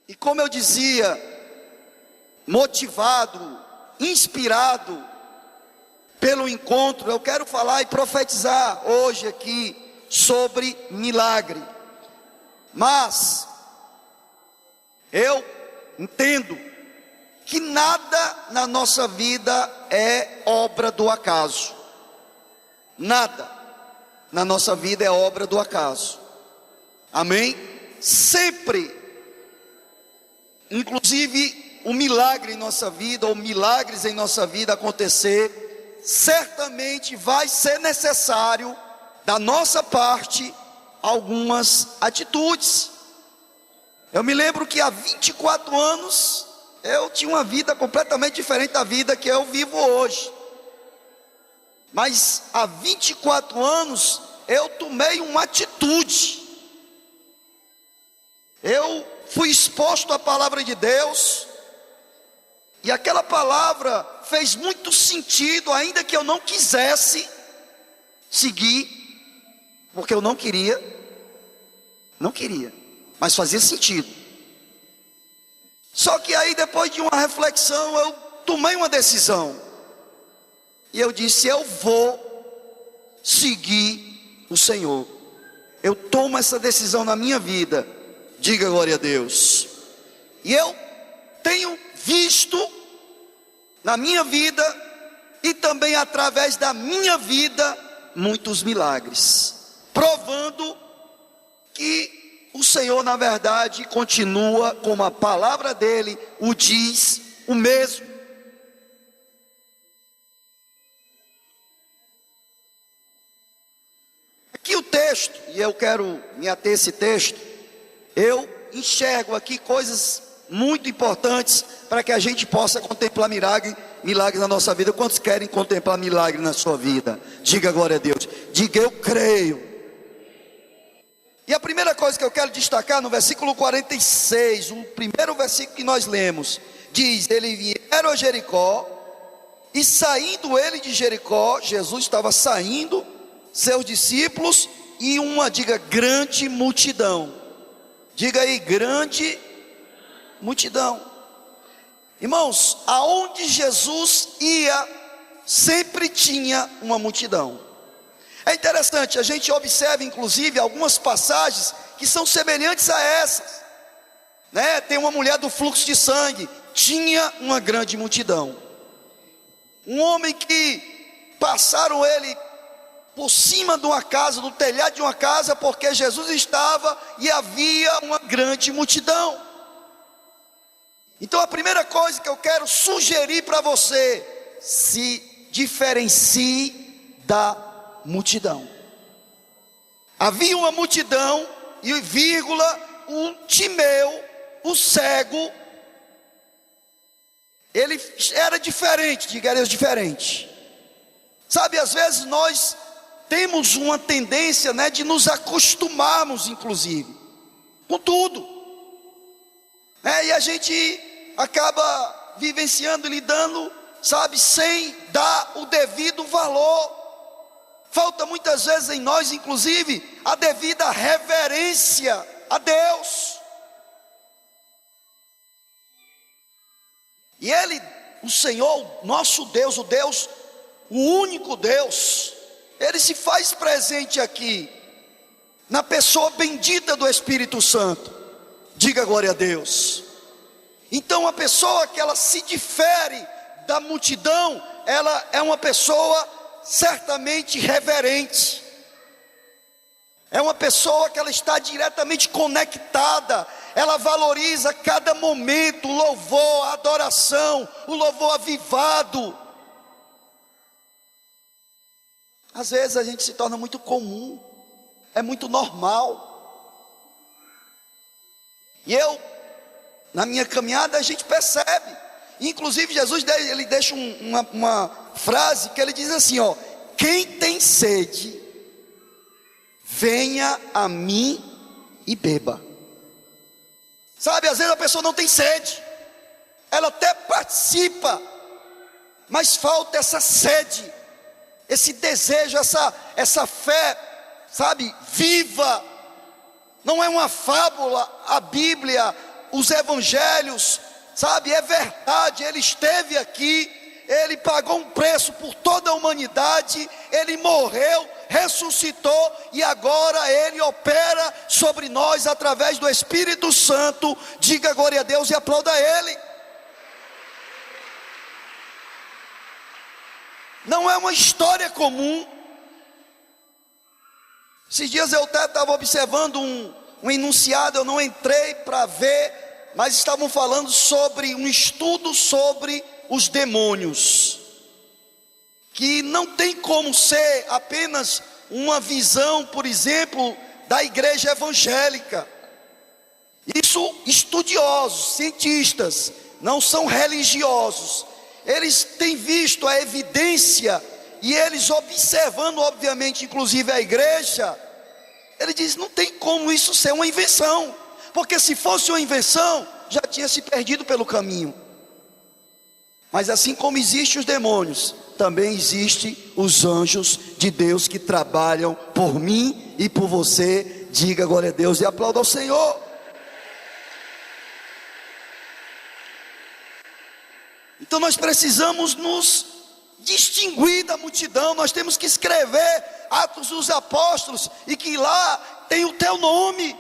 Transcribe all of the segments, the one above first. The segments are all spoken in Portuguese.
E como eu dizia, motivado, inspirado pelo encontro, eu quero falar e profetizar hoje aqui sobre milagre. Mas eu entendo que nada na nossa vida é obra do acaso. Nada na nossa vida é obra do acaso. Amém? Sempre, inclusive um milagre em nossa vida, ou milagres em nossa vida acontecer, certamente vai ser necessário da nossa parte algumas atitudes. Eu me lembro que há 24 anos eu tinha uma vida completamente diferente da vida que eu vivo hoje. Mas há 24 anos eu tomei uma atitude. Eu fui exposto à palavra de Deus, e aquela palavra fez muito sentido, ainda que eu não quisesse seguir, porque eu não queria, mas fazia sentido. Só que aí, depois de uma reflexão, eu tomei uma decisão, e eu disse: eu vou seguir o Senhor. Eu tomo essa decisão na minha vida. Diga glória a Deus. E eu tenho visto na minha vida, e também através da minha vida, muitos milagres, provando que o Senhor, na verdade, continua, como a palavra dele o diz, o mesmo. Aqui o texto, e eu quero me ater a esse texto, eu enxergo aqui coisas muito importantes para que a gente possa contemplar milagres na nossa vida. Quantos querem contemplar milagre na sua vida? Diga glória a Deus. Diga: eu creio. E a primeira coisa que eu quero destacar no versículo 46, o primeiro versículo que nós lemos, diz: ele vieram a Jericó, e saindo ele de Jericó, Jesus estava saindo, seus discípulos e uma, diga, grande multidão. Diga aí, grande multidão. Irmãos, aonde Jesus ia, sempre tinha uma multidão. É interessante, a gente observa inclusive algumas passagens que são semelhantes a essas, né? Tem uma mulher do fluxo de sangue, tinha uma grande multidão. Um homem que passaram ele por cima de uma casa, do telhado de uma casa, porque Jesus estava e havia uma grande multidão. Então a primeira coisa que eu quero sugerir para você: se diferencie da multidão. Havia uma multidão, e vírgula, o Timeu, o cego, ele era diferente, diga, era diferente. Sabe, às vezes nós temos uma tendência, né, de nos acostumarmos, inclusive, com tudo, e a gente acaba vivenciando e lidando, sabe, sem dar o devido valor. Falta muitas vezes em nós, inclusive, a devida reverência a Deus. E Ele, o Senhor, nosso Deus, o único Deus, Ele se faz presente aqui, na pessoa bendita do Espírito Santo. Diga glória a Deus. Então a pessoa que ela se difere da multidão, ela é uma pessoa certamente reverente. É uma pessoa que ela está diretamente conectada. Ela valoriza cada momento, o louvor, a adoração, o louvor avivado. Às vezes a gente se torna muito comum, é muito normal. E eu, na minha caminhada, a gente percebe. Inclusive Jesus, ele deixa uma frase que ele diz assim, ó: quem tem sede, venha a mim e beba. Sabe, às vezes a pessoa não tem sede, ela até participa, mas falta essa sede, esse desejo, essa fé, sabe, viva. Não é uma fábula a Bíblia, os evangelhos, sabe, é verdade, ele esteve aqui, ele pagou um preço por toda a humanidade, ele morreu, ressuscitou e agora ele opera sobre nós através do Espírito Santo. Diga glória a Deus e aplauda ele. Não é uma história comum. Esses dias eu até estava observando um enunciado, eu não entrei para ver, mas estavam falando sobre um estudo sobre os demônios, que não tem como ser apenas uma visão, por exemplo, da igreja evangélica. Isso estudiosos, cientistas, não são religiosos. Eles têm visto a evidência e eles observando, obviamente, inclusive a igreja, ele diz, não tem como isso ser uma invenção, porque se fosse uma invenção, já tinha se perdido pelo caminho. Mas assim como existem os demônios, também existem os anjos de Deus que trabalham por mim e por você. Diga glória a Deus e aplauda ao Senhor. Então nós precisamos nos distinguir da multidão. Nós temos que escrever Atos dos Apóstolos e que lá tem o teu nome,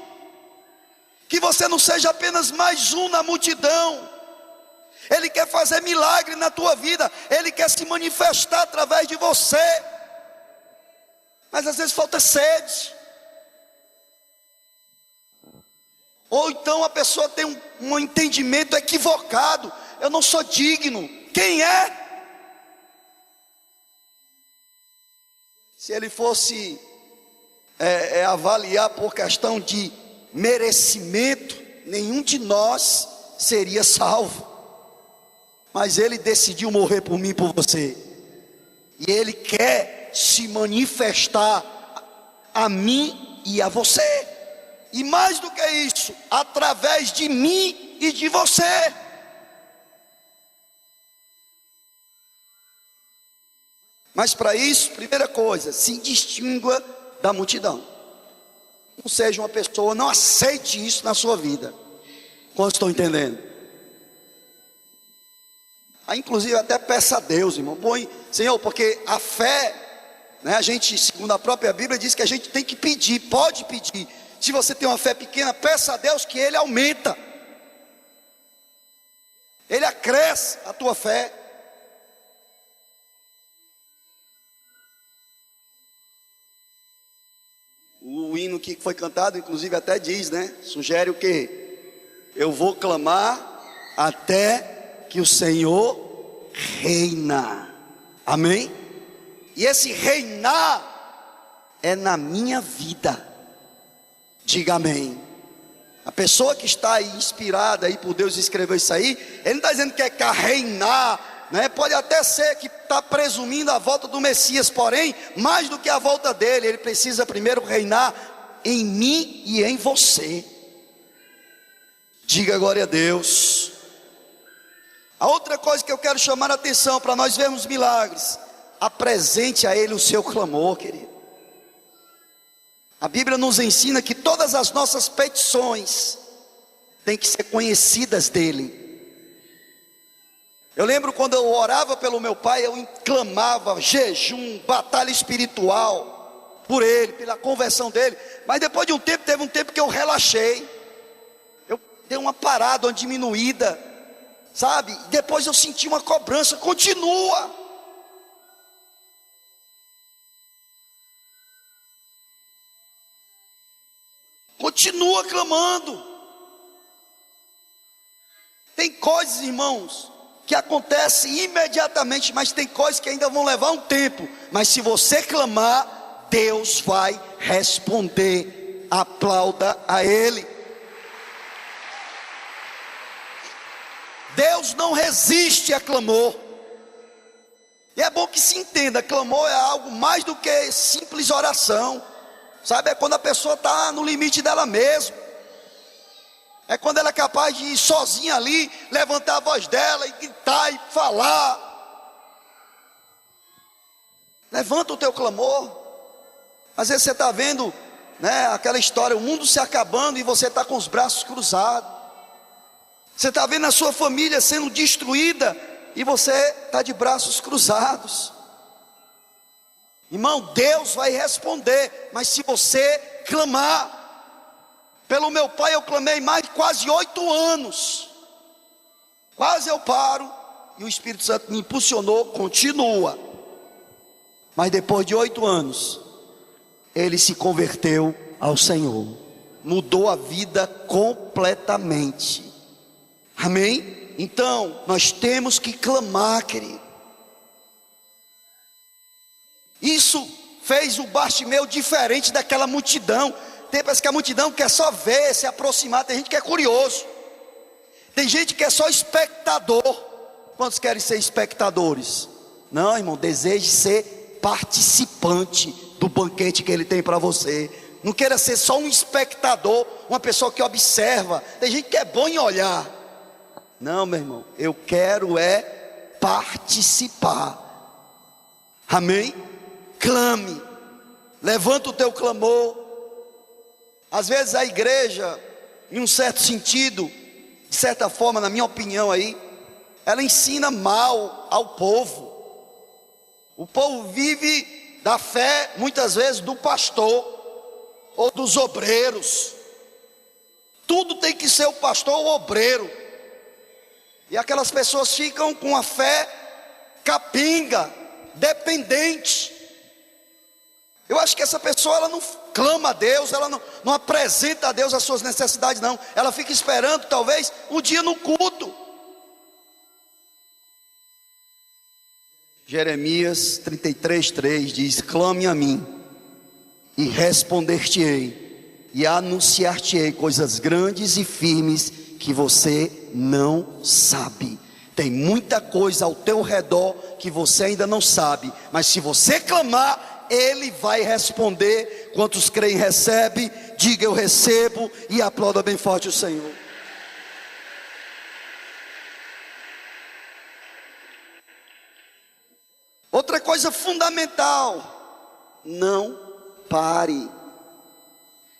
que você não seja apenas mais um na multidão. Ele quer fazer milagre na tua vida, ele quer se manifestar através de você, mas às vezes falta sede, ou então a pessoa tem um entendimento equivocado. Eu não sou digno. Quem é? Se ele fosse avaliar por questão de merecimento, nenhum de nós seria salvo. Mas ele decidiu morrer por mim e por você. E ele quer se manifestar a mim e a você. E mais do que isso, através de mim e de você. Mas para isso, primeira coisa, se distingua da multidão. Não seja uma pessoa, não aceite isso na sua vida. Quantos estão entendendo? Inclusive até peça a Deus, irmão, põe, Senhor, porque a fé, né, a gente, segundo a própria Bíblia, diz que a gente tem que pedir, pode pedir. Se você tem uma fé pequena, peça a Deus que Ele aumenta, Ele acresce a tua fé. O hino que foi cantado, inclusive até diz, né, sugere o quê? Eu vou clamar até que o Senhor reina. Amém? E esse reinar é na minha vida. Diga amém. A pessoa que está aí inspirada aí por Deus escreveu isso aí, ele não está dizendo que quer reinar, né? Pode até ser que está presumindo a volta do Messias, porém, mais do que a volta dele, ele precisa primeiro reinar em mim e em você. Diga glória a Deus. A outra coisa que eu quero chamar a atenção para nós vermos milagres, apresente a Ele o seu clamor, querido. A Bíblia nos ensina que todas as nossas petições têm que ser conhecidas dEle. Eu lembro quando eu orava pelo meu pai, eu clamava jejum, batalha espiritual por ele, pela conversão dele. Mas depois de um tempo, teve um tempo que eu relaxei, eu dei uma parada, uma diminuída, sabe? Depois eu senti uma cobrança. Continua. Continua clamando. Tem coisas, irmãos, que acontecem imediatamente, mas tem coisas que ainda vão levar um tempo. Mas se você clamar, Deus vai responder. Aplauda a Ele. Deus não resiste a clamor. E é bom que se entenda, clamor é algo mais do que simples oração. Sabe, é quando a pessoa está no limite dela mesma. É quando ela é capaz de ir sozinha ali, levantar a voz dela e gritar e falar. Levanta o teu clamor. Às vezes você está vendo, né, aquela história, o mundo se acabando e você está com os braços cruzados. Você está vendo a sua família sendo destruída e você está de braços cruzados. Irmão, Deus vai responder, mas se você clamar. Pelo meu pai eu clamei mais de quase 8 anos. Quase eu paro e o Espírito Santo me impulsionou, continua. Mas depois de 8 anos, ele se converteu ao Senhor, mudou a vida completamente. Amém? Então, nós temos que clamar, querido. Isso fez o Bartimeu diferente daquela multidão. Tem pessoas que a multidão quer só ver, se aproximar. Tem gente que é curioso. Tem gente que é só espectador. Quantos querem ser espectadores? Não, irmão, deseje ser participante do banquete que ele tem para você. Não queira ser só um espectador, uma pessoa que observa. Tem gente que é bom em olhar. Não, meu irmão, eu quero é participar. Amém? Clame, levanta o teu clamor. Às vezes a igreja, em um certo sentido, de certa forma, na minha opinião aí, ela ensina mal ao povo. O povo vive da fé, muitas vezes, do pastor ou dos obreiros. Tudo tem que ser o pastor ou o obreiro. E aquelas pessoas ficam com a fé capenga, dependente. Eu acho que essa pessoa, ela não clama a Deus, ela não apresenta a Deus as suas necessidades, não. Ela fica esperando, talvez, um dia no culto. Jeremias 33:3 diz: clame a mim, e responder-te-ei, e anunciar-te-ei coisas grandes e firmes, que você não sabe. Tem muita coisa ao teu redor, que você ainda não sabe, mas se você clamar, Ele vai responder. Quantos creem, recebe? Diga eu recebo, e aplauda bem forte o Senhor. Outra coisa fundamental: não pare.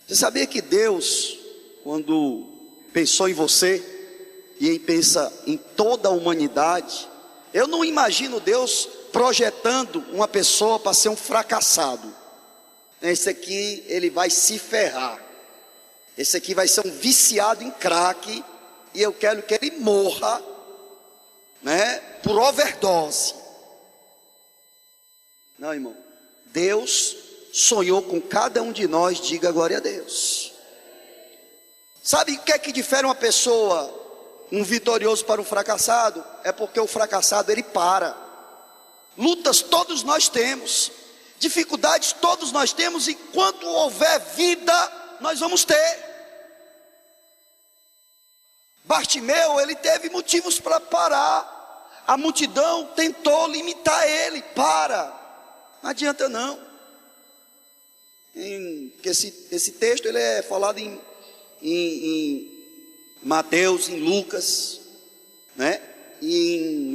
Você sabia que Deus, quando pensou em você, e pensa em toda a humanidade, eu não imagino Deus projetando uma pessoa para ser um fracassado. Esse aqui, ele vai se ferrar. Esse aqui vai ser um viciado em crack, e eu quero que ele morra, né, por overdose. Não, irmão, Deus sonhou com cada um de nós. Diga glória a Deus. Sabe o que é que difere uma pessoa, um vitorioso para um fracassado? É porque o fracassado, ele para. Lutas todos nós temos, dificuldades todos nós temos, e enquanto houver vida, nós vamos ter. Bartimeu, ele teve motivos para parar. A multidão tentou limitar ele. Não adianta não. Esse texto, ele é falado em Mateus, em Lucas, né? E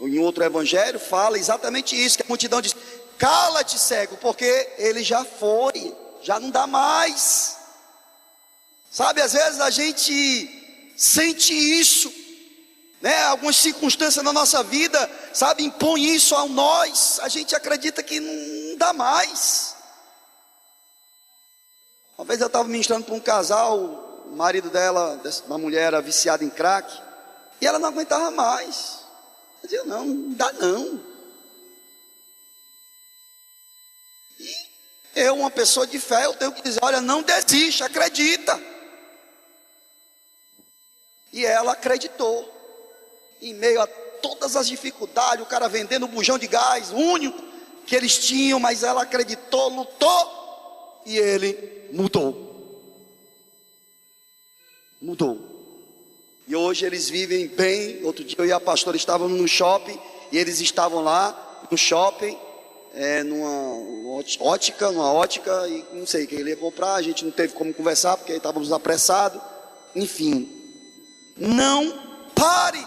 em outro evangelho fala exatamente isso, que a multidão diz: cala-te, cego, porque ele já foi, já não dá mais. Sabe, às vezes a gente sente isso, né? Algumas circunstâncias na nossa vida, sabe, impõem isso a nós. A gente acredita que não dá mais. Uma vez eu estava ministrando para um casal, o marido dela, uma mulher, era viciada em crack, e ela não aguentava mais. Eu dizia: não dá não. E eu, uma pessoa de fé, eu tenho que dizer: olha, não desiste, acredita. E ela acreditou. Em meio a todas as dificuldades, o cara vendendo um bujão de gás, o único que eles tinham, mas ela acreditou, lutou, e ele mudou. E hoje eles vivem bem. Outro dia eu e a pastora estávamos no shopping, e eles estavam lá no shopping, numa ótica, e não sei o que ele ia comprar. A gente não teve como conversar, porque estávamos apressados. Enfim, não pare.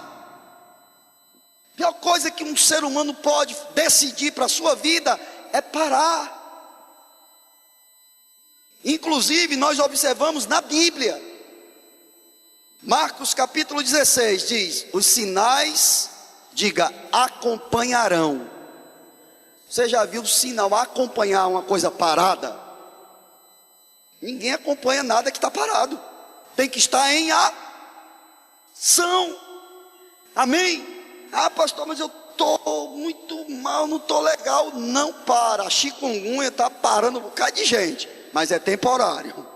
A pior coisa que um ser humano pode decidir para a sua vida é parar. Inclusive nós observamos na Bíblia Marcos capítulo 16 diz: os sinais, diga, acompanharão. Você já viu o sinal acompanhar uma coisa parada? Ninguém acompanha nada que está parado. Tem que estar em ação. Amém? Ah, pastor, mas eu estou muito mal, não estou legal. Não para. A chikungunya está parando um bocado de gente, mas é temporário.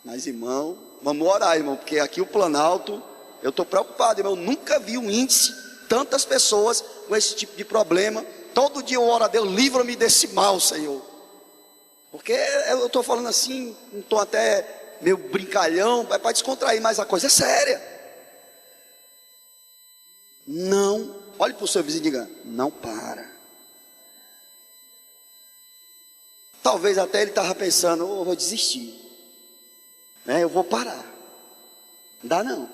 Mas irmão, vamos orar, irmão, porque aqui o Planalto, eu estou preocupado, irmão. Eu nunca vi um índice, tantas pessoas com esse tipo de problema. Todo dia eu oro a Deus, livra-me desse mal, Senhor. Porque eu estou falando assim, um tom até meio brincalhão, para descontrair, mas a coisa é séria. Não, olhe para o seu vizinho e diga: não para. Talvez até ele estava pensando: eu vou desistir, eu vou parar. Não dá não.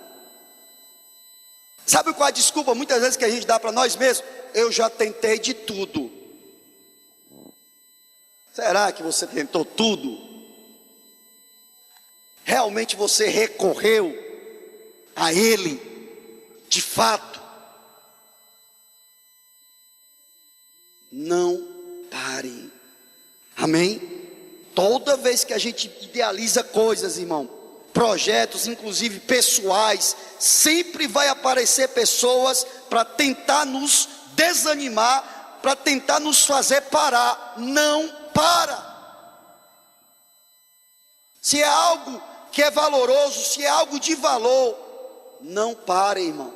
Sabe qual é a desculpa muitas vezes que a gente dá para nós mesmos? Eu já tentei de tudo. Será que você tentou tudo? Realmente você recorreu a Ele, de fato? Não pare. Amém? Toda vez que a gente idealiza coisas, irmão, projetos, inclusive pessoais, sempre vai aparecer pessoas para tentar nos desanimar, para tentar nos fazer parar. Não para. Se é algo que é valoroso, se é algo de valor, não pare, irmão.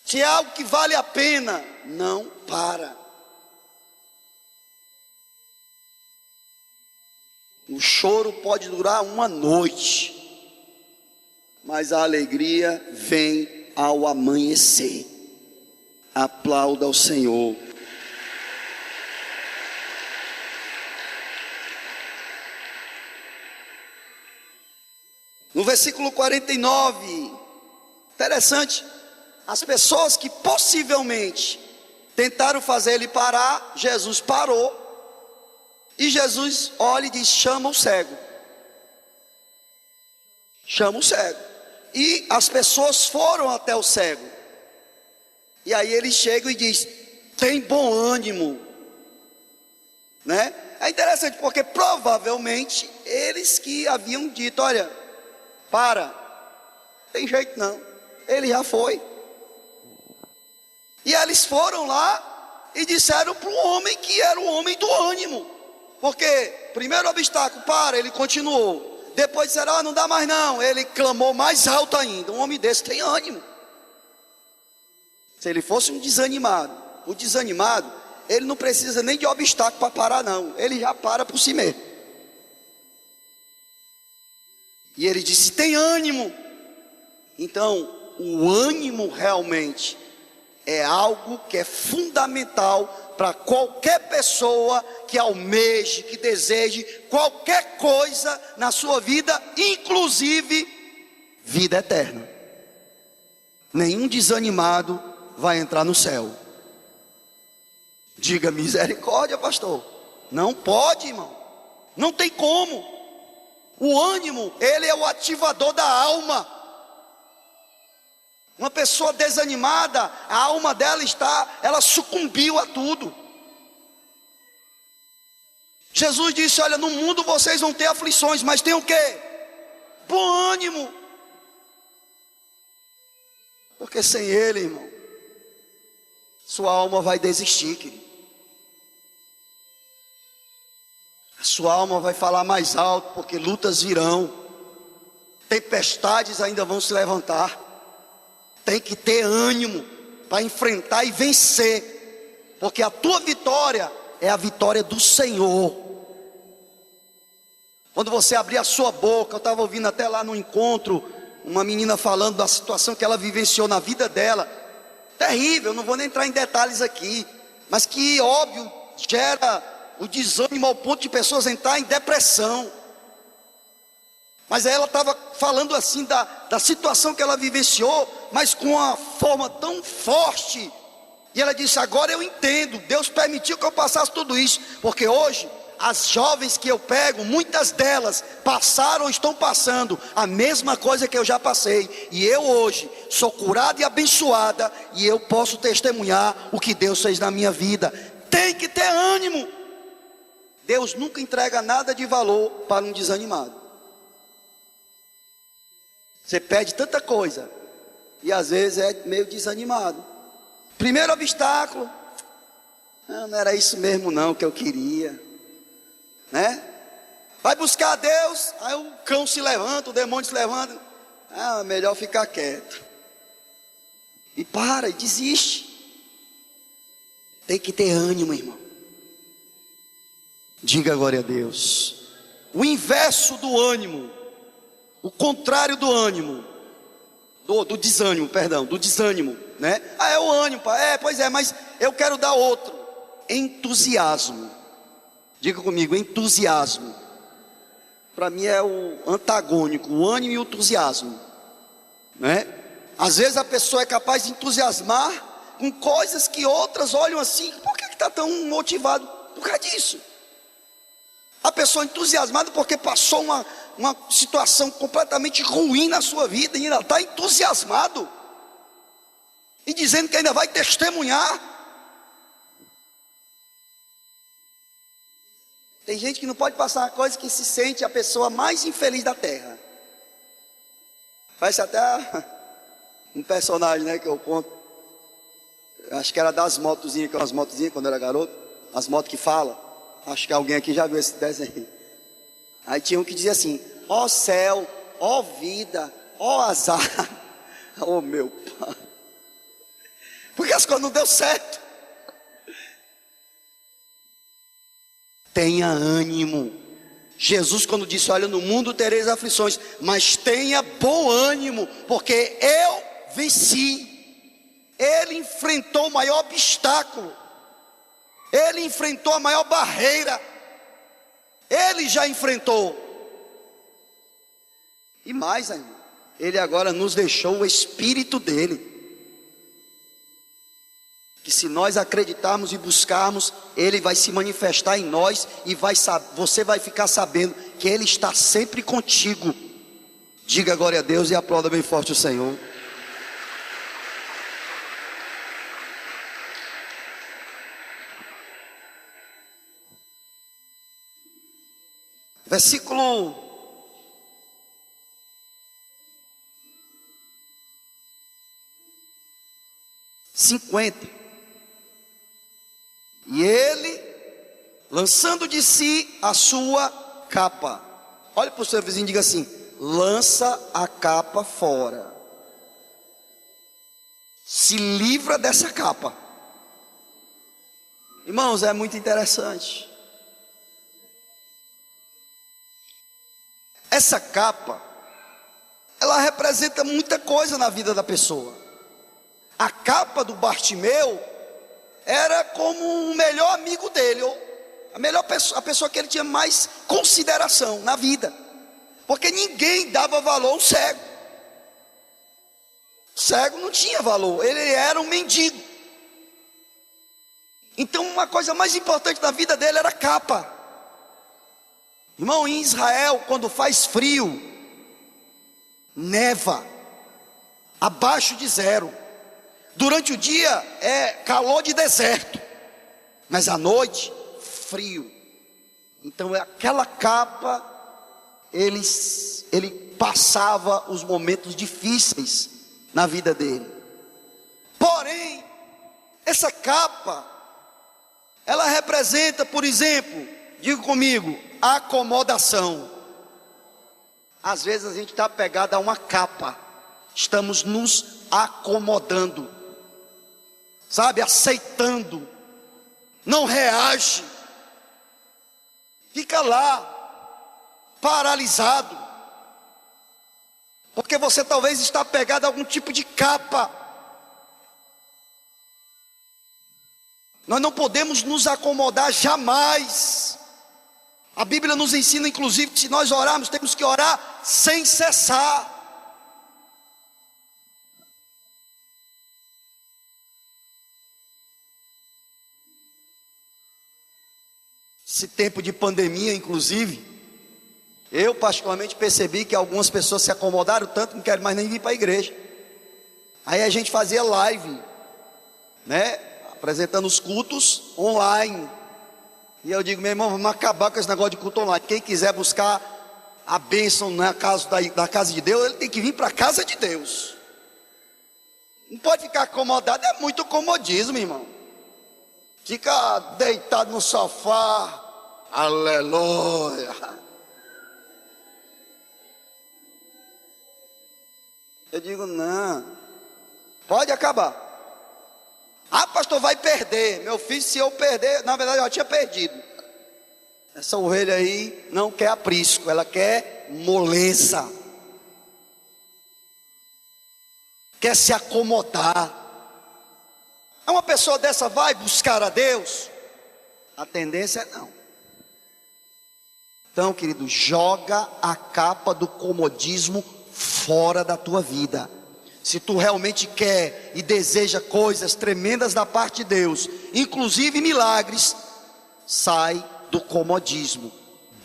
Se é algo que vale a pena, não para. O choro pode durar uma noite, mas a alegria vem ao amanhecer. Aplauda ao Senhor. No versículo 49, interessante, as pessoas que possivelmente tentaram fazer ele parar, Jesus parou. E Jesus olha e diz: chama o cego. Chama o cego. E as pessoas foram até o cego. E aí ele chega e diz: tem bom ânimo. Né? É interessante porque provavelmente eles que haviam dito: olha, para, tem jeito não, ele já foi. E eles foram lá e disseram para o homem que era o homem do ânimo. Porque, primeiro obstáculo, para, ele continuou. Depois disseram: não dá mais não. Ele clamou mais alto ainda. Um homem desse tem ânimo. Se ele fosse um desanimado, o desanimado, ele não precisa nem de obstáculo para parar não. Ele já para por si mesmo. E ele disse: tem ânimo. Então, o ânimo realmente é algo que é fundamental para qualquer pessoa que almeje, que deseje qualquer coisa na sua vida, inclusive vida eterna. Nenhum desanimado vai entrar no céu. Diga misericórdia, pastor. Não pode, irmão. Não tem como. O ânimo, ele é o ativador da alma. Uma pessoa desanimada, a alma dela ela sucumbiu a tudo. Jesus disse: olha, no mundo vocês vão ter aflições, mas tem o quê? Bom ânimo. Porque sem Ele, irmão, sua alma vai desistir, querido. A sua alma vai falar mais alto, porque lutas virão, tempestades ainda vão se levantar. Tem que ter ânimo para enfrentar e vencer, porque a tua vitória é a vitória do Senhor. Quando você abrir a sua boca, eu estava ouvindo até lá no encontro, uma menina falando da situação que ela vivenciou na vida dela, terrível, não vou nem entrar em detalhes aqui, mas que óbvio, gera o desânimo ao ponto de pessoas entrar em depressão. Mas ela estava falando assim da situação que ela vivenciou, mas com uma forma tão forte. E ela disse: agora eu entendo, Deus permitiu que eu passasse tudo isso, porque hoje as jovens que eu pego, muitas delas passaram ou estão passando a mesma coisa que eu já passei, e eu hoje sou curada e abençoada, e eu posso testemunhar o que Deus fez na minha vida. Tem que ter ânimo. Deus nunca entrega nada de valor para um desanimado. Você pede tanta coisa e às vezes é meio desanimado. Primeiro obstáculo, não era isso mesmo não que eu queria, né? Vai buscar a Deus, aí o cão se levanta, o demônio se levanta, melhor ficar quieto. E para, e desiste. Tem que ter ânimo, irmão. Diga glória a Deus. O inverso do ânimo, o contrário do ânimo, do desânimo, perdão, do desânimo, né? É o ânimo, pois é, mas eu quero dar outro. Entusiasmo. Diga comigo, entusiasmo. Para mim é o antagônico, o ânimo e o entusiasmo, né? Às vezes a pessoa é capaz de entusiasmar com coisas que outras olham assim, por que está tão motivado? Por causa disso. A pessoa entusiasmada porque passou uma situação completamente ruim na sua vida, e ainda está entusiasmado, e dizendo que ainda vai testemunhar. Tem gente que não pode passar uma coisa que se sente a pessoa mais infeliz da terra. Parece até um personagem, né, que eu conto. Acho que era das motozinhas, que eram as motozinhas quando eu era garoto, as motos que falam. Acho que alguém aqui já viu esse desenho. Aí tinha um que dizia assim: ó céu, ó vida, ó azar. Oh meu pai. Porque as coisas não deu certo. Tenha ânimo. Jesus quando disse: olha, no mundo tereis aflições, mas tenha bom ânimo, porque eu venci. Ele enfrentou o maior obstáculo. Ele enfrentou a maior barreira. Ele já enfrentou. E mais ainda, Ele agora nos deixou o Espírito dele, que se nós acreditarmos e buscarmos, Ele vai se manifestar em nós, e você vai ficar sabendo que Ele está sempre contigo. Diga glória a Deus e aplauda bem forte o Senhor. Versículo 50. E ele, lançando de si a sua capa. Olha para o seu vizinho e diga assim: lança a capa fora. Se livra dessa capa. Irmãos, é muito interessante. Essa capa, ela representa muita coisa na vida da pessoa. A capa do Bartimeu era como o melhor amigo dele, ou a pessoa que ele tinha mais consideração na vida, porque ninguém dava valor ao cego. O cego não tinha valor, ele era um mendigo. Então uma coisa mais importante na vida dele era a capa. Irmão, em Israel, quando faz frio, neva, abaixo de zero. Durante o dia é calor de deserto, mas à noite, frio. Então aquela capa, ele passava os momentos difíceis na vida dele. Porém, essa capa, ela representa, por exemplo, diga comigo, acomodação. Às vezes a gente está apegado a uma capa, estamos nos acomodando, sabe, aceitando, não reage, fica lá, paralisado, porque você talvez está apegado a algum tipo de capa. Nós não podemos nos acomodar jamais. A Bíblia nos ensina, inclusive, que se nós orarmos, temos que orar sem cessar. esse tempo de pandemia, inclusive, eu particularmente percebi que algumas pessoas se acomodaram tanto que não querem mais nem vir para a igreja. Aí a gente fazia live, né? Apresentando os cultos online. E eu digo, meu irmão, vamos acabar com esse negócio de culto online. Quem quiser buscar a bênção na casa de Deus, ele tem que vir para a casa de Deus. Não pode ficar acomodado, é muito comodismo, irmão. Fica deitado no sofá, aleluia. Eu digo, não, pode acabar. Ah, pastor, vai perder. Meu filho, se eu perder, na verdade eu já tinha perdido. Essa ovelha aí não quer aprisco, ela quer moleza. Quer se acomodar. Uma pessoa dessa vai buscar a Deus? A tendência é não. Então, querido, joga a capa do comodismo fora da tua vida. Se tu realmente quer e deseja coisas tremendas da parte de Deus, inclusive milagres, sai do comodismo.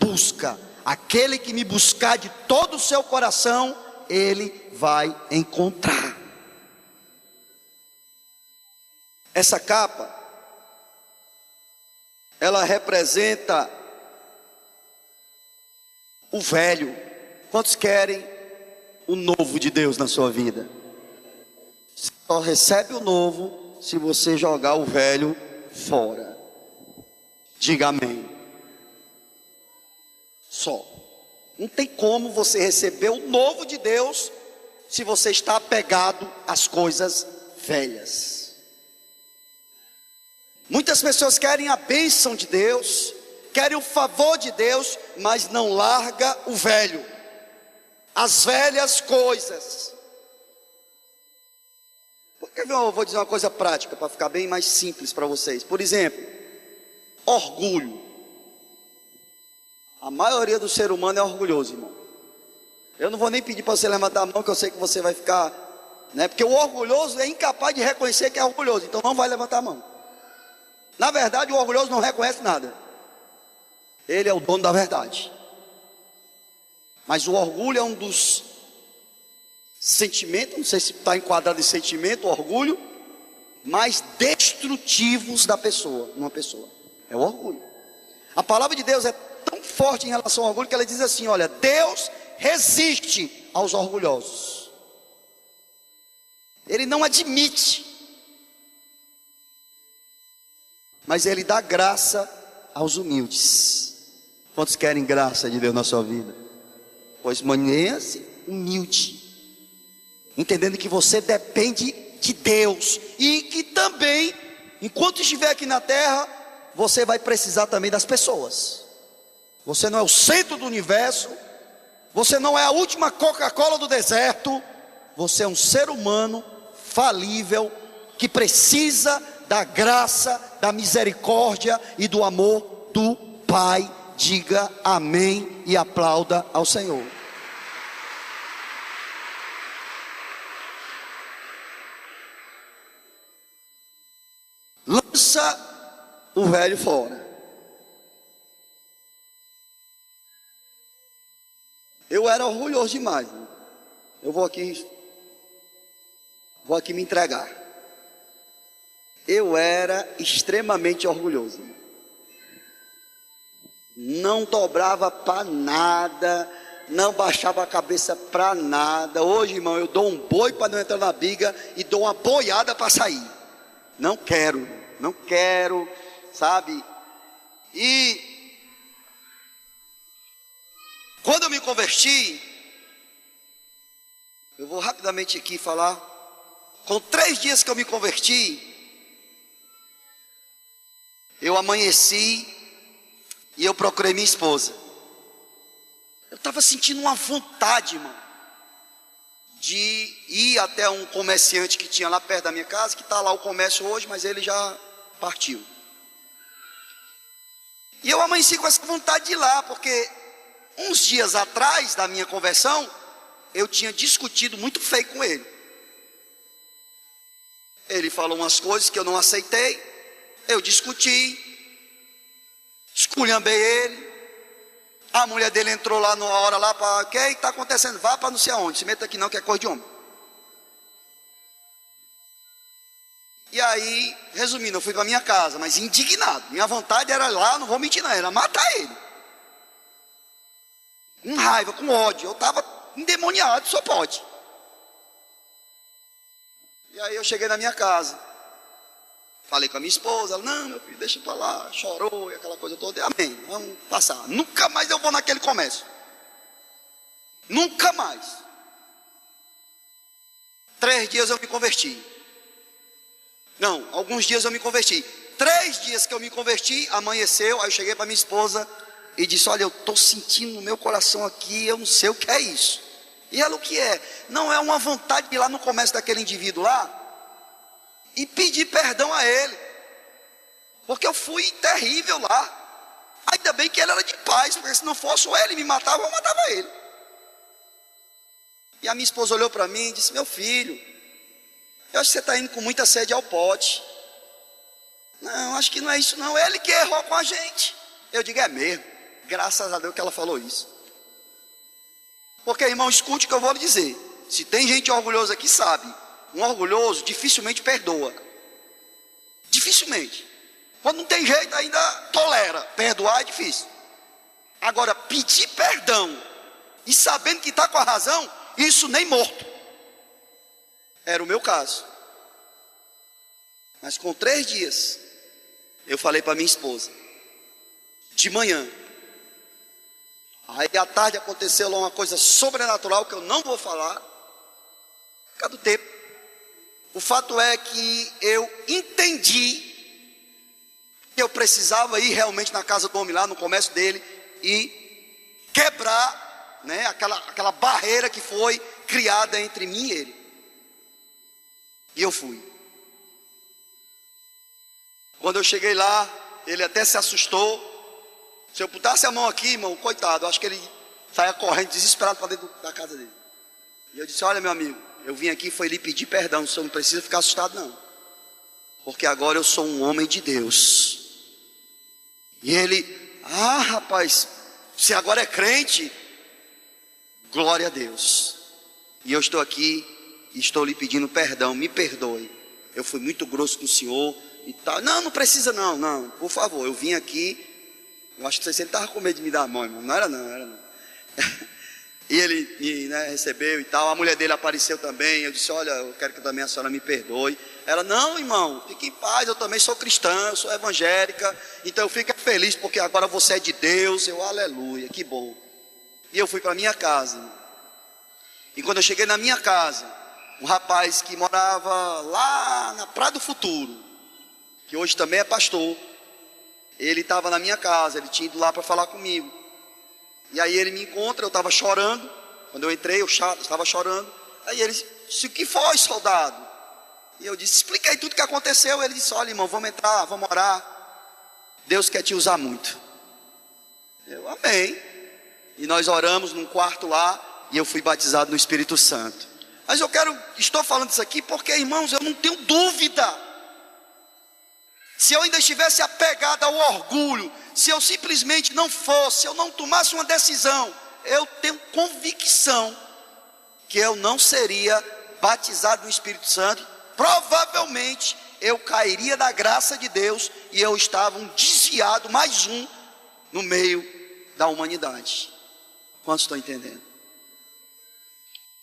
Busca. Aquele que me buscar de todo o seu coração, ele vai encontrar. Essa capa, ela representa o velho. Quantos querem o novo de Deus na sua vida? Você só recebe o novo se você jogar o velho fora. Diga amém. Só. Não tem como você receber o novo de Deus se você está apegado às coisas velhas. Muitas pessoas querem a bênção de Deus, querem o favor de Deus, mas não larga o velho, as velhas coisas. Porque eu vou dizer uma coisa prática para ficar bem mais simples para vocês. Por exemplo, orgulho. A maioria do ser humano é orgulhoso, irmão. Eu não vou nem pedir para você levantar a mão, que eu sei que você vai ficar, né? Porque o orgulhoso é incapaz de reconhecer que é orgulhoso, então não vai levantar a mão. Na verdade, o orgulhoso não reconhece nada. Ele é o dono da verdade. Mas o orgulho é um dos sentimentos, não sei se está enquadrado em sentimento, orgulho, mais destrutivos da pessoa, numa pessoa. É o orgulho. A palavra de Deus é tão forte em relação ao orgulho que ela diz assim: olha, Deus resiste aos orgulhosos. Ele não admite, mas Ele dá graça aos humildes. Quantos querem graça de Deus na sua vida? Pois mantenha-se humilde, entendendo que você depende de Deus, e que também, enquanto estiver aqui na terra, você vai precisar também das pessoas. Você não é o centro do universo, você não é a última Coca-Cola do deserto, você é um ser humano falível, que precisa da graça, da misericórdia e do amor do Pai. Diga amém e aplauda ao Senhor. Lança o velho fora. Eu era orgulhoso demais, né? Eu vou aqui me entregar. Eu era extremamente orgulhoso. Não dobrava para nada, não baixava a cabeça para nada. Hoje, irmão, eu dou um boi para não entrar na biga e dou uma boiada para sair. Não quero, sabe? E quando eu me converti, eu vou rapidamente aqui falar, com 3 dias que eu me converti, eu amanheci e eu procurei minha esposa. Eu estava sentindo uma vontade, irmão, de ir até um comerciante que tinha lá perto da minha casa, que está lá o comércio hoje, mas ele já partiu. E eu amanheci com essa vontade de ir lá, porque uns dias atrás da minha conversão, eu tinha discutido muito feio com ele. Ele falou umas coisas que eu não aceitei, eu discuti esculhambei ele. A mulher dele entrou lá numa hora lá para, o que está acontecendo? Vá para não sei aonde, se meta aqui não, que é coisa de homem. E aí, resumindo, eu fui para minha casa, mas indignado. Minha vontade era lá, não vou mentir não, era matar ele. Com raiva, com ódio, eu estava endemoniado, só pode. E aí eu cheguei na minha casa, falei com a minha esposa, ela, não, meu filho, deixa para lá, chorou e aquela coisa toda, amém, vamos passar. Nunca mais eu vou naquele comércio. Nunca mais. 3 dias eu me converti. Não, alguns dias eu me converti. 3 dias que eu me converti, amanheceu, aí eu cheguei para minha esposa e disse, olha, eu estou sentindo no meu coração aqui, eu não sei o que é isso. E ela, o que é? Não é uma vontade de ir lá no comércio daquele indivíduo lá e pedir perdão a ele, porque eu fui terrível lá. Ainda bem que ele era de paz, porque se não fosse ele me matava, eu matava ele. E a minha esposa olhou para mim e disse, meu filho, eu acho que você está indo com muita sede ao pote. Não, acho que não é isso não, ele que errou com a gente. Eu digo, é mesmo, graças a Deus que ela falou isso. Porque, irmão, escute o que eu vou lhe dizer. Se tem gente orgulhosa aqui, sabe, um orgulhoso dificilmente perdoa. Dificilmente. Quando não tem jeito ainda tolera. Perdoar é difícil. Agora, pedir perdão e sabendo que está com a razão, isso nem morto. Era o meu caso. Mas com 3 dias, eu falei para minha esposa, de manhã. Aí à tarde aconteceu lá uma coisa sobrenatural que eu não vou falar, por causa do tempo. O fato é que eu entendi que eu precisava ir realmente na casa do homem lá, no comércio dele, e quebrar, né, aquela barreira que foi criada entre mim e ele. E eu fui. Quando eu cheguei lá, ele até se assustou. Se eu botasse a mão aqui, irmão, coitado, acho que ele saia correndo desesperado para dentro da casa dele. E eu disse, olha meu amigo, eu vim aqui foi lhe pedir perdão, o senhor não precisa ficar assustado não. Porque agora eu sou um homem de Deus. E ele, rapaz, você agora é crente? Glória a Deus. E eu estou aqui e estou lhe pedindo perdão, me perdoe. Eu fui muito grosso com o senhor e tal. Não, não precisa não, por favor, eu vim aqui. Eu acho que ele estava com medo de me dar a mão, irmão. Não era não. E ele me, né, recebeu e tal. A mulher dele apareceu também. Eu disse, olha, eu quero que também a senhora me perdoe. Ela, não, irmão, fique em paz. Eu também sou cristã, eu sou evangélica. Então eu fico feliz porque agora você é de Deus. Eu, aleluia, que bom. E eu fui para minha casa. E quando eu cheguei na minha casa, um rapaz que morava lá na Praia do Futuro, que hoje também é pastor, ele estava na minha casa, ele tinha ido lá para falar comigo. E aí ele me encontra, eu estava chorando. Quando eu entrei, eu estava chorando. Aí ele disse, o que foi, soldado? E eu disse, expliquei tudo o que aconteceu. Ele disse, olha irmão, vamos entrar, vamos orar. Deus quer te usar muito. Eu, amém. E nós oramos num quarto lá, e eu fui batizado no Espírito Santo. Mas estou falando isso aqui porque, irmãos, eu não tenho dúvida. Se eu ainda estivesse apegado ao orgulho, se eu simplesmente não fosse, se eu não tomasse uma decisão, eu tenho convicção que eu não seria batizado no Espírito Santo. Provavelmente eu cairia da graça de Deus e eu estava um desviado, mais um, no meio da humanidade. Quantos estão entendendo?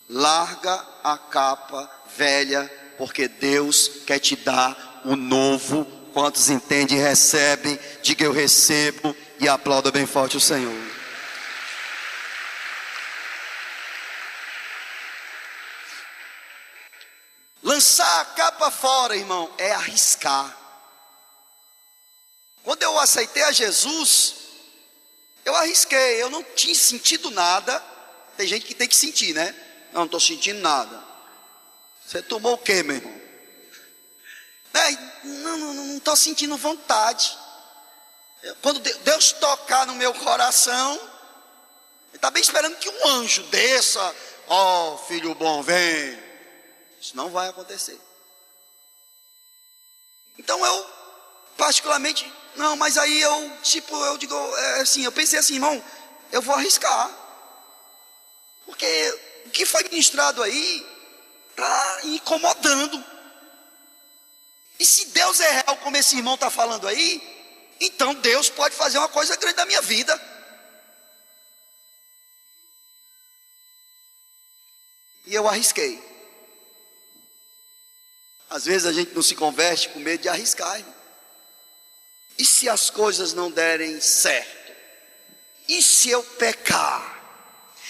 Larga a capa velha, porque Deus quer te dar o novo. Quantos entendem e recebem, diga eu recebo e aplauda bem forte o Senhor. Lançar a capa fora, irmão, é arriscar. Quando eu aceitei a Jesus, eu arrisquei, eu não tinha sentido nada. Tem gente que tem que sentir, né? Não estou sentindo nada. Você tomou o quê, meu irmão? Não estou sentindo vontade. Quando Deus tocar no meu coração, Ele está bem esperando que um anjo desça. Ó, filho bom, vem. Isso não vai acontecer. Então eu particularmente, não, mas aí eu digo, assim, eu pensei assim, irmão, eu vou arriscar, porque o que foi ministrado aí está incomodando. E se Deus é real, como esse irmão está falando aí, então Deus pode fazer uma coisa grande na minha vida. E eu arrisquei. Às vezes a gente não se converte com medo de arriscar, irmão. E se as coisas não derem certo? E se eu pecar?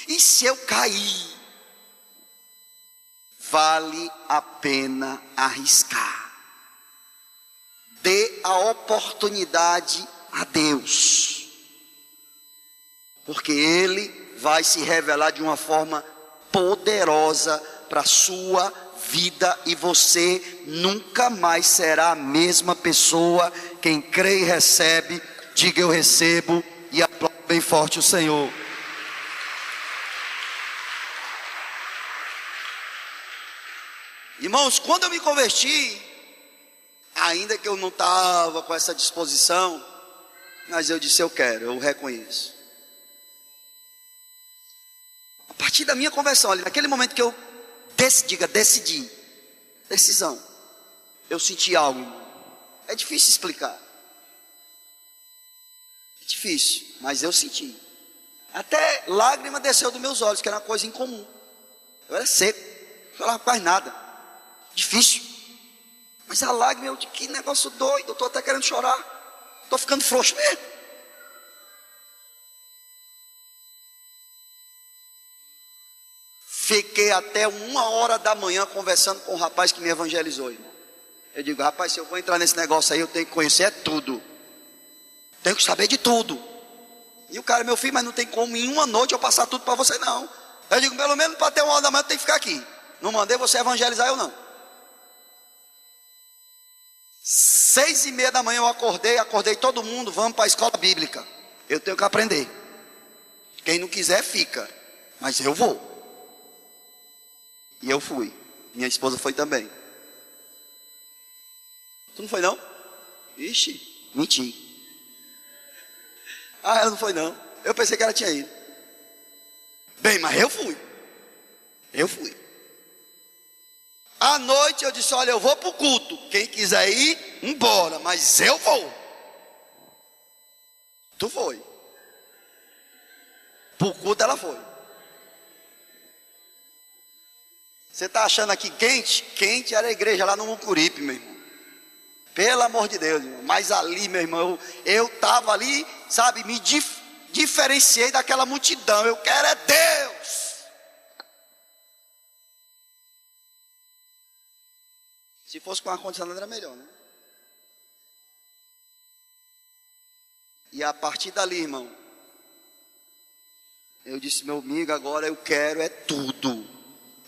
E se eu cair? Vale a pena arriscar. Dê a oportunidade a Deus, porque Ele vai se revelar de uma forma poderosa para a sua vida, e você nunca mais será a mesma pessoa. Quem crê e recebe, diga eu recebo, e aplauda bem forte o Senhor. Irmãos, quando eu me converti, ainda que eu não estava com essa disposição, mas eu disse, eu quero, eu reconheço. A partir da minha conversão, ali, naquele momento que eu decidi, decisão, eu senti algo. É difícil explicar. É difícil, mas eu senti. Até lágrima desceu dos meus olhos, que era uma coisa incomum. Eu era seco, não falava quase nada. Difícil. Mas a lágrima, eu digo, que negócio doido, eu estou até querendo chorar. Estou ficando frouxo mesmo. Fiquei até 1h da manhã conversando com o rapaz que me evangelizou, irmão. Eu digo, rapaz, se eu vou entrar nesse negócio aí, eu tenho que conhecer tudo. Tenho que saber de tudo. E o cara, meu filho, mas não tem como em uma noite eu passar tudo para você, não. Eu digo, pelo menos para até 1h da manhã eu tenho que ficar aqui. Não mandei você evangelizar, eu não. 6h30 da manhã eu acordei todo mundo, vamos para a escola bíblica. Eu tenho que aprender. Quem não quiser fica, mas eu vou. E eu fui. Minha esposa foi também. Tu não foi não? Ixi, menti. Ah, ela não foi não. Eu pensei que ela tinha ido. Bem, mas eu fui. Eu fui. À noite eu disse, olha, eu vou para o culto. Quem quiser ir, embora. Mas eu vou. Tu foi. Para o culto ela foi. Você está achando aqui quente? Quente era a igreja lá no Mucuripe, meu irmão. Pelo amor de Deus, irmão. Mas ali, meu irmão, eu estava ali, sabe, me diferenciei daquela multidão. Eu quero é Deus. Se fosse com ar-condicionado era melhor, né? E a partir dali, irmão, eu disse, meu amigo, agora eu quero é tudo.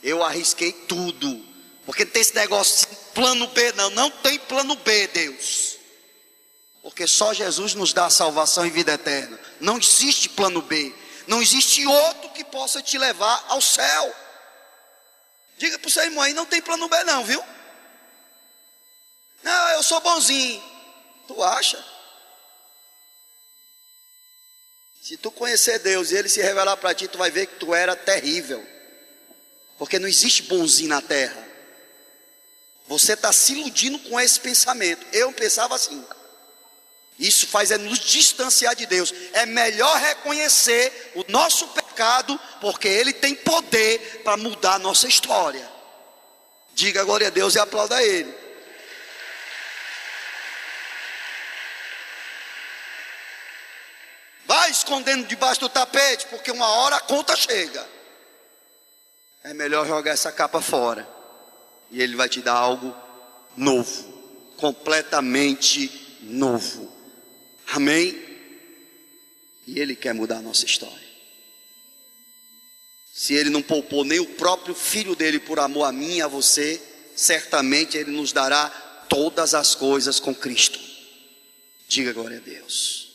Eu arrisquei tudo. Porque não tem esse negócio de plano B, não. Não tem plano B, Deus. Porque só Jesus nos dá salvação e vida eterna. Não existe plano B. Não existe outro que possa te levar ao céu. Diga para o seu irmão aí, não tem plano B não, viu? Não, eu sou bonzinho. Tu acha? Se tu conhecer Deus e Ele se revelar para ti, tu vai ver que tu era terrível. Porque não existe bonzinho na terra. Você está se iludindo com esse pensamento. Eu pensava assim. Isso faz nos distanciar de Deus. É melhor reconhecer o nosso pecado, porque Ele tem poder para mudar a nossa história. Diga glória a Deus e aplauda Ele. Vai escondendo debaixo do tapete, porque uma hora a conta chega. É melhor jogar essa capa fora. E Ele vai te dar algo novo. Completamente novo. Amém? E Ele quer mudar a nossa história. Se Ele não poupou nem o próprio Filho dEle por amor a mim e a você, certamente Ele nos dará todas as coisas com Cristo. Diga glória a Deus.